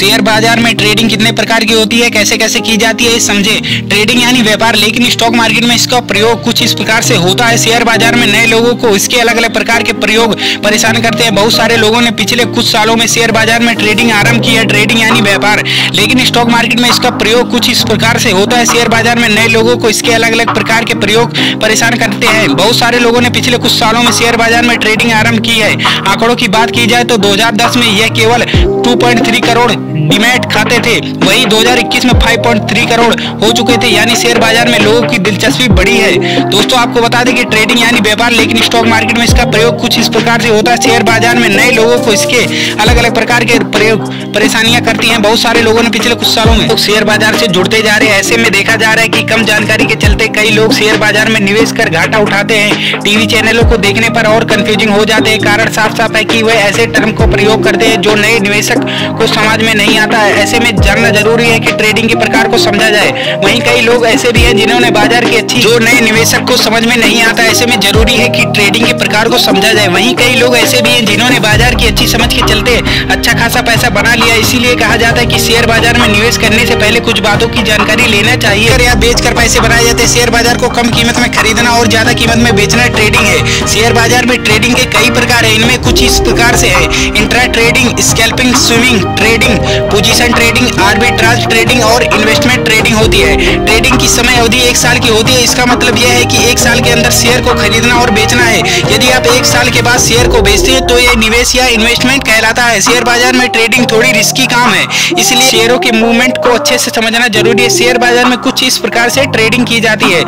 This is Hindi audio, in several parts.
शेयर बाजार में ट्रेडिंग कितने प्रकार की होती है, कैसे कैसे की जाती है, समझे। ट्रेडिंग यानी व्यापार, लेकिन स्टॉक मार्केट में इसका प्रयोग कुछ इस प्रकार से होता है। शेयर बाजार में नए लोगों को इसके अलग अलग प्रकार के प्रयोग परेशान करते हैं। बहुत सारे लोगों ने पिछले कुछ सालों में शेयर बाजार में ट्रेडिंग आरंभ की है। ट्रेडिंग यानी व्यापार, लेकिन स्टॉक मार्केट में इसका प्रयोग कुछ इस प्रकार से होता है। शेयर बाजार में नए लोगों को इसके अलग अलग प्रकार के प्रयोग परेशान करते हैं। बहुत सारे लोगों ने पिछले कुछ सालों में शेयर बाजार में ट्रेडिंग आरंभ की है। आंकड़ों की बात की जाए तो 2010 में यह केवल 2.3 करोड़ डीमैट खाते थे, वहीं 2021 में 5.3 करोड़ हो चुके थे। यानी शेयर बाजार में लोगों की दिलचस्पी बढ़ी है। दोस्तों आपको बता दें कि ट्रेडिंग यानी व्यापार, लेकिन स्टॉक मार्केट में इसका प्रयोग कुछ इस प्रकार से होता है। शेयर बाजार में नए लोगों को इसके अलग अलग प्रकार के प्रयोग परेशानियां करती हैं। बहुत सारे लोगों ने पिछले कुछ सालों में शेयर बाजार से जुड़ते जा रहे हैं। ऐसे में देखा जा रहा है कि कम जानकारी के चलते कई लोग शेयर बाजार में निवेश कर घाटा उठाते हैं। टीवी चैनलों को देखने पर और कंफ्यूजिंग हो जाते हैं। कारण साफ साफ है कि वे ऐसे टर्म को प्रयोग करते हैं जो नए निवेशक को समझ में नहीं आता है। ऐसे में जानना जरूरी है कि ट्रेडिंग के प्रकार को समझा जाए। वहीं कई लोग ऐसे भी हैं जिन्होंने बाजार की अच्छी जो नए निवेशक को समझ में नहीं आता। ऐसे में जरूरी है कि ट्रेडिंग के प्रकार को समझा जाए। वहीं कई लोग ऐसे भी हैं जिन्होंने बाजार की अच्छी समझ के चलते अच्छा खासा पैसा बना लिया। इसीलिए कहा जाता है कि शेयर बाजार में निवेश करने से पहले कुछ बातों की जानकारी लेना चाहिए। अगर या बेचकर पैसे बनाए जाते हैं। शेयर बाजार को कम कीमत में खरीदना और ज्यादा कीमत में बेचना ट्रेडिंग है। शेयर बाजार में ट्रेडिंग के कई प्रकार है। इनमें कुछ इस प्रकार से है: intra trading, scalping, swinging trading, position trading, arbitrage trading और इन्वेस्टमेंट ट्रेडिंग होती है। ट्रेडिंग की समय अवधि 1 साल की होती है। इसका मतलब यह है कि 1 साल के अंदर शेयर को खरीदना और बेचना है। यदि आप 1 साल के बाद शेयर को बेचते हैं तो यह निवेश या इन्वेस्टमेंट कहलाता है। शेयर बाजार में ट्रेडिंग थोड़ी रिस्की काम है, इसलिए शेयरों के मूवमेंट को अच्छे से समझना जरूरी है। शेयर बाजार में कुछ इस प्रकार से ट्रेडिंग की जाती है: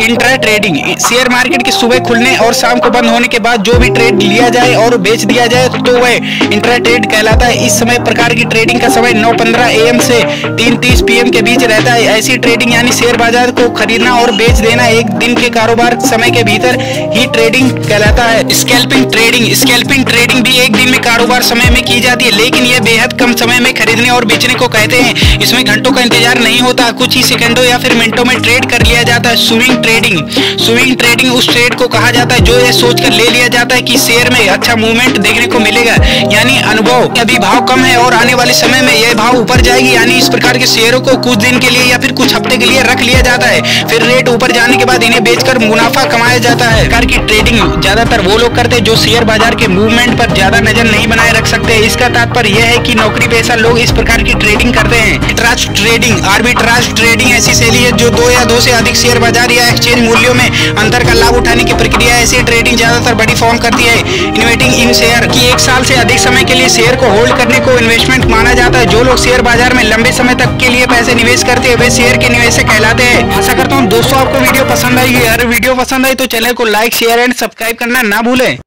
इंट्रा ट्रेडिंग, शेयर मार्केट के सुबह खुलने और शाम को बंद होने के बाद जो भी ट्रेड लिया जाए और बेच दिया जाए तो वह इंट्रा ट्रेड कहलाता है। इस समय प्रकार की ट्रेडिंग का समय 9:15 AM से 3:30 PM के बीच रहता है। ऐसी ट्रेडिंग यानी शेयर बाजार को खरीदना और बेच देना एक दिन के कारोबार समय के भीतर ही ट्रेडिंग कहलाता है। स्कैल्पिंग ट्रेडिंग, स्कैल्पिंग ट्रेडिंग भी एक दिन में कारोबार समय में की जाती है, लेकिन यह बेहद कम समय में खरीदने और बेचने को कहते हैं। इसमें घंटों का इंतजार नहीं होता, कुछ ही सेकंडों या फिर मिनटों में ट्रेड कर लिया जाता है। स्विंग ट्रेडिंग, स्विंग ट्रेडिंग उस ट्रेड को कहा जाता है जो यह सोचकर ले लिया जाता है कि शेयर में अच्छा मूवमेंट देखने को मिलेगा, यानी अनुभव अभी भाव कम है और आने वाले समय में यह भाव ऊपर जाएगी। यानी इस प्रकार के शेयरों को कुछ दिन के लिए या फिर कुछ हफ्ते के लिए रख लिया जाता है, फिर रेट ऊपर जाने के बाद इन्हें बेचकर मुनाफा कमाया जाता है। प्रकार की ट्रेडिंग ज्यादातर वो लोग करते हैं जो शेयर बाजार के मूवमेंट पर ज्यादा नजर नहीं बनाए रख सकते। इसका तात्पर्य यह है कि नौकरी पेशा लोग इस प्रकार की ट्रेडिंग करते हैं। आर्बिट्राज ट्रेडिंग, आर्बिट्राज ट्रेडिंग ऐसी शैली है जो 2 या 2 से अधिक शेयर बाजार या एक्सचेंज मूल्यों में अंतर का लाभ उठाने की प्रक्रिया है। ऐसी ट्रेडिंग ज्यादातर बड़ी फॉर्म करती है। इन्वेस्टिंग इन शेयर की 1 साल से अधिक समय के लिए शेयर को होल्ड करने को इन्वेस्टमेंट माना जाता है। जो लोग शेयर बाजार में लंबे समय तक के लिए पैसे निवेश करते हैं वे शेयर के निवेशक कहलाते हैं। आशा करता हूँ दोस्तों आपको वीडियो पसंद आई। अगर वीडियो पसंद आई तो चैनल को लाइक, शेयर एंड सब्सक्राइब करना ना भूलें।